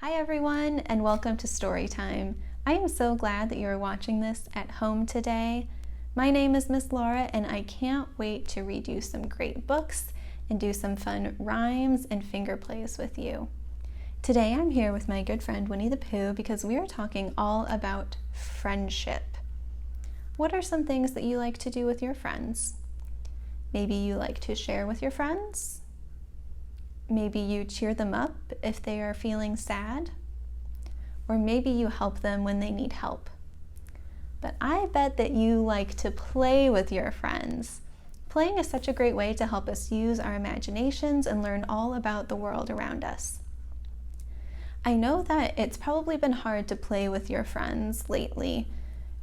Hi everyone, and welcome to Storytime. I am so glad that you are watching this at home today. My name is Miss Laura, and I can't wait to read you some great books and do some fun rhymes and finger plays with you. Today I'm here with my good friend Winnie the Pooh because we are talking all about friendship. What are some things that you like to do with your friends? Maybe you like to share with your friends? Maybe you cheer them up if they are feeling sad, or maybe you help them when they need help. But I bet that you like to play with your friends. Playing is such a great way to help us use our imaginations and learn all about the world around us. I know that it's probably been hard to play with your friends lately,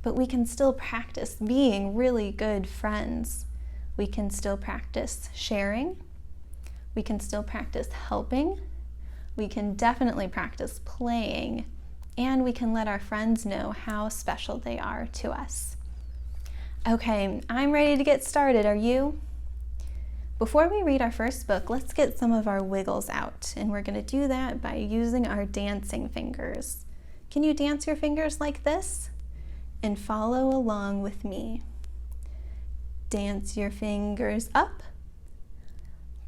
but we can still practice being really good friends. We can still practice sharing. We can still practice helping, we can definitely practice playing, and we can let our friends know how special they are to us. Okay, I'm ready to get started, are you? Before we read our first book, let's get some of our wiggles out, and we're going to do that by using our dancing fingers. Can you dance your fingers like this? And follow along with me. Dance your fingers up.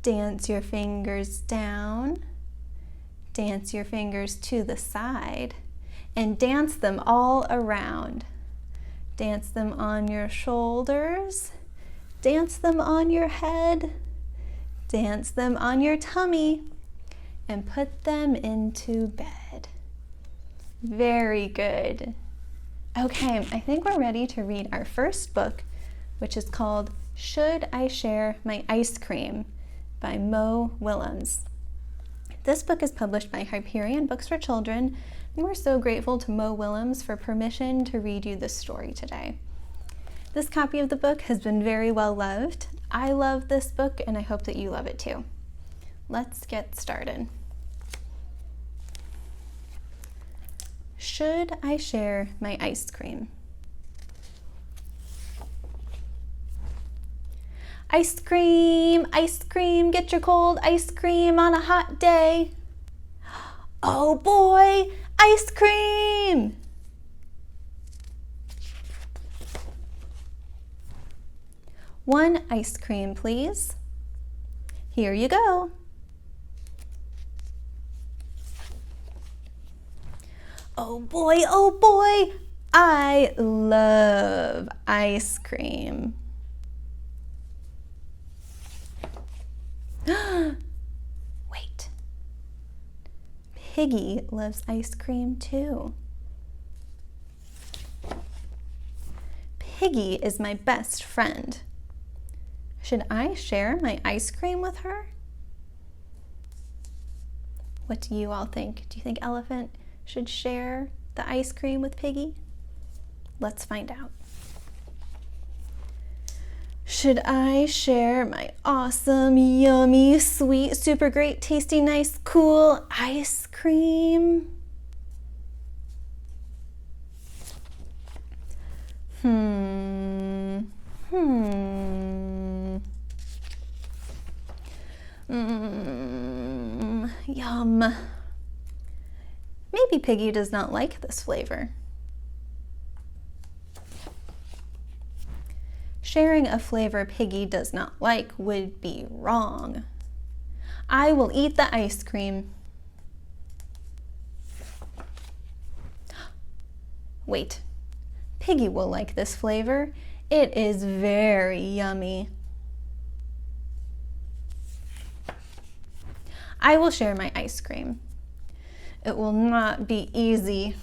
Dance your fingers down, dance your fingers to the side, and dance them all around. Dance them on your shoulders, dance them on your head, dance them on your tummy, and put them into bed. Very good. Okay, I think we're ready to read our first book, which is called Should I Share My Ice Cream? By Mo Willems. This book is published by Hyperion Books for Children, and we're so grateful to Mo Willems for permission to read you this story today. This copy of the book has been very well loved. I love this book, and I hope that you love it too. Let's get started. Should I share my ice cream? Ice cream, get your cold ice cream on a hot day. Oh boy, ice cream! One ice cream, please. Here you go. Oh boy, I love ice cream. Wait. Piggy loves ice cream too. Piggy is my best friend. Should I share my ice cream with her? What do you all think? Do you think Elephant should share the ice cream with Piggy? Let's find out. Should I share my awesome, yummy, sweet, super great, tasty, nice, cool ice cream? Yum. Maybe Piggy does not like this flavor. Sharing a flavor Piggy does not like would be wrong. I will eat the ice cream. Wait, Piggy will like this flavor. It is very yummy. I will share my ice cream. It will not be easy.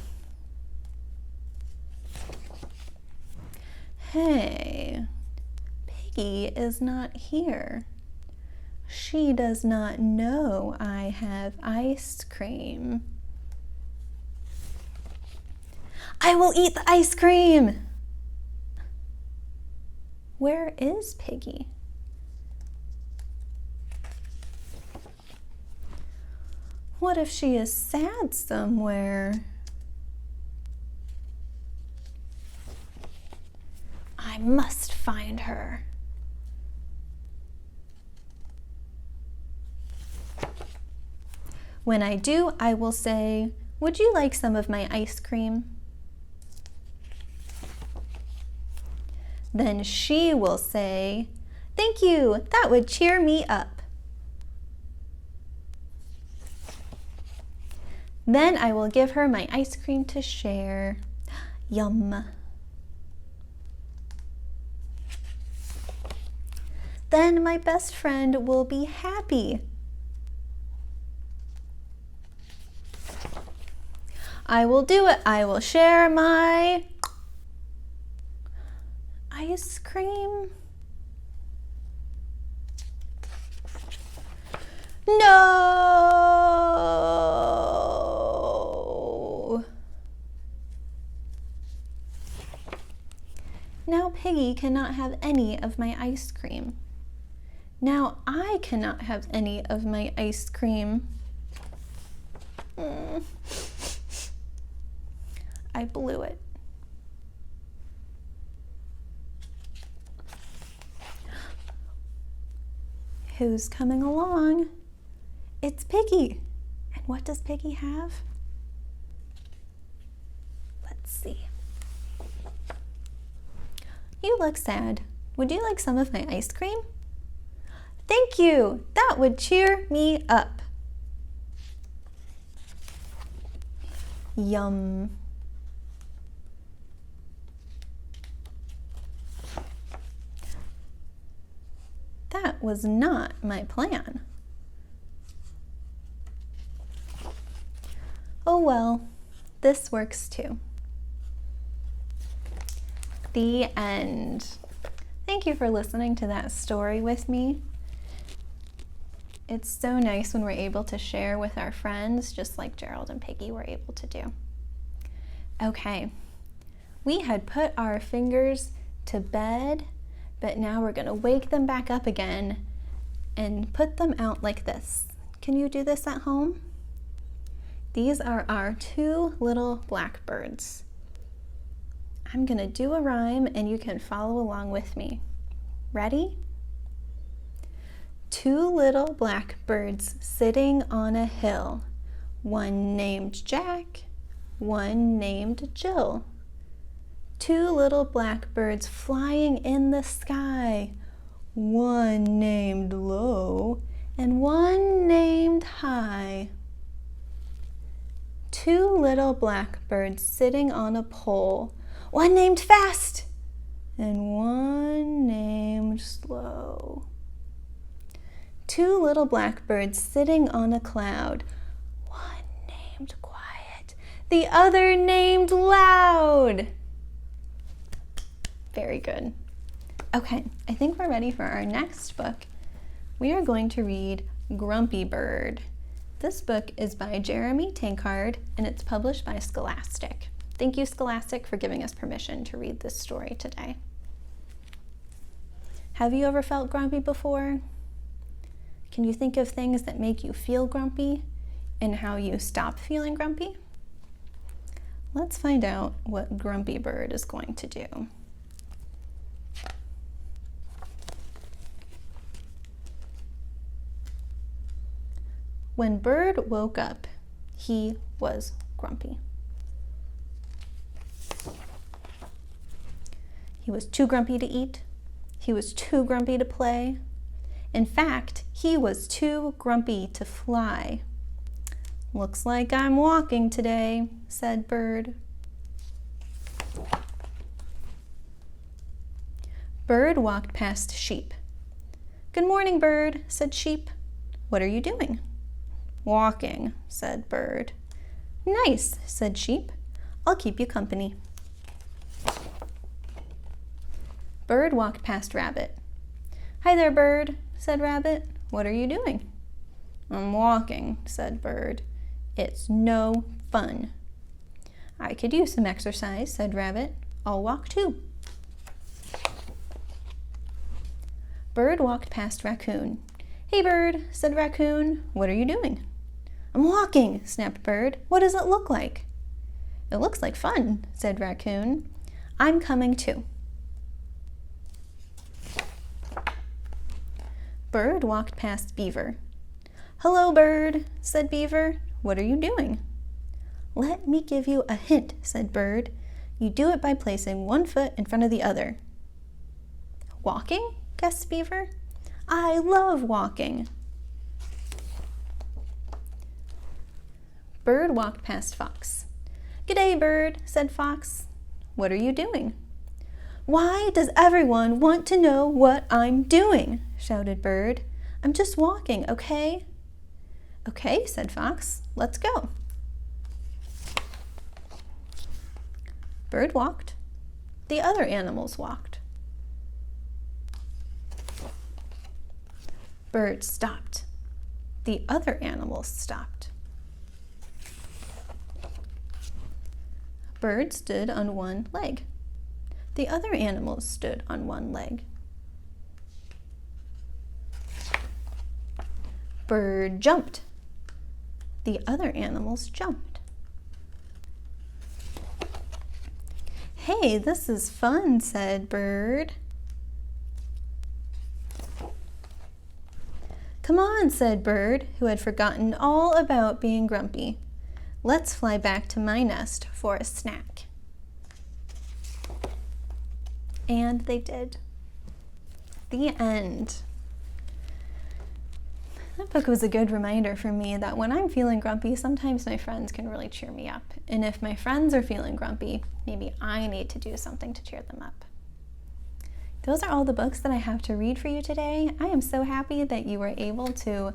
Hey. Piggy is not here. She does not know I have ice cream. I will eat the ice cream! Where is Piggy? What if she is sad somewhere? I must find her. When I do, I will say, would you like some of my ice cream? Then she will say, thank you, that would cheer me up. Then I will give her my ice cream to share. Yum. Then my best friend will be happy. I will do it. I will share my ice cream. No! Now Piggy cannot have any of my ice cream. Now I cannot have any of my ice cream. I blew it. Who's coming along? It's Piggy. And what does Piggy have? Let's see. You look sad. Would you like some of my ice cream? Thank you. That would cheer me up. Yum. That was not my plan. Oh well, this works too. The end. Thank you for listening to that story with me. It's so nice when we're able to share with our friends, just like Gerald and Piggy were able to do. Okay, we had put our fingers to bed, but now we're going to wake them back up again and put them out like this. Can you do this at home? These are our two little blackbirds. I'm going to do a rhyme and you can follow along with me. Ready? Two little blackbirds sitting on a hill, one named Jack, one named Jill. Two little blackbirds flying in the sky, one named Low and one named High. Two little blackbirds sitting on a pole, one named Fast and one named Slow. Two little blackbirds sitting on a cloud, one named Quiet, the other named Loud. Very good. Okay, I think we're ready for our next book. We are going to read Grumpy Bird. This book is by Jeremy Tankard and it's published by Scholastic. Thank you, Scholastic, for giving us permission to read this story today. Have you ever felt grumpy before? Can you think of things that make you feel grumpy and how you stop feeling grumpy? Let's find out what Grumpy Bird is going to do. When Bird woke up, he was grumpy. He was too grumpy to eat. He was too grumpy to play. In fact, he was too grumpy to fly. Looks like I'm walking today, said Bird. Bird walked past Sheep. Good morning, Bird, said Sheep. What are you doing? Walking, said Bird. Nice, said Sheep. I'll keep you company. Bird walked past Rabbit. Hi there, Bird, said Rabbit. What are you doing? I'm walking, said Bird. It's no fun. I could use some exercise, said Rabbit. I'll walk too. Bird walked past Raccoon. Hey, Bird, said Raccoon. What are you doing? I'm walking, snapped Bird. What does it look like? It looks like fun, said Raccoon. I'm coming too. Bird walked past Beaver. Hello, Bird, said Beaver. What are you doing? "Let me give you a hint," said Bird. "You do it by placing one foot in front of the other." "Walking?" guessed Beaver. "I love walking." Bird walked past Fox. "G'day, Bird," said Fox. "What are you doing?" "Why does everyone want to know what I'm doing?" shouted Bird. "I'm just walking, okay?" "Okay," said Fox. "Let's go." Bird walked. The other animals walked. Bird stopped. The other animals stopped. Bird stood on one leg. The other animals stood on one leg. Bird jumped. The other animals jumped. "Hey, this is fun," said Bird. "Come on," said Bird, who had forgotten all about being grumpy. "Let's fly back to my nest for a snack." And they did. The end. That book was a good reminder for me that when I'm feeling grumpy, sometimes my friends can really cheer me up. And if my friends are feeling grumpy, maybe I need to do something to cheer them up. Those are all the books that I have to read for you today. I am so happy that you were able to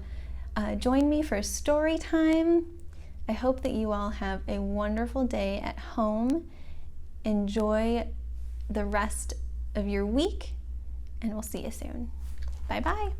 join me for story time. I hope that you all have a wonderful day at home. Enjoy the rest of your week, and we'll see you soon. Bye-bye.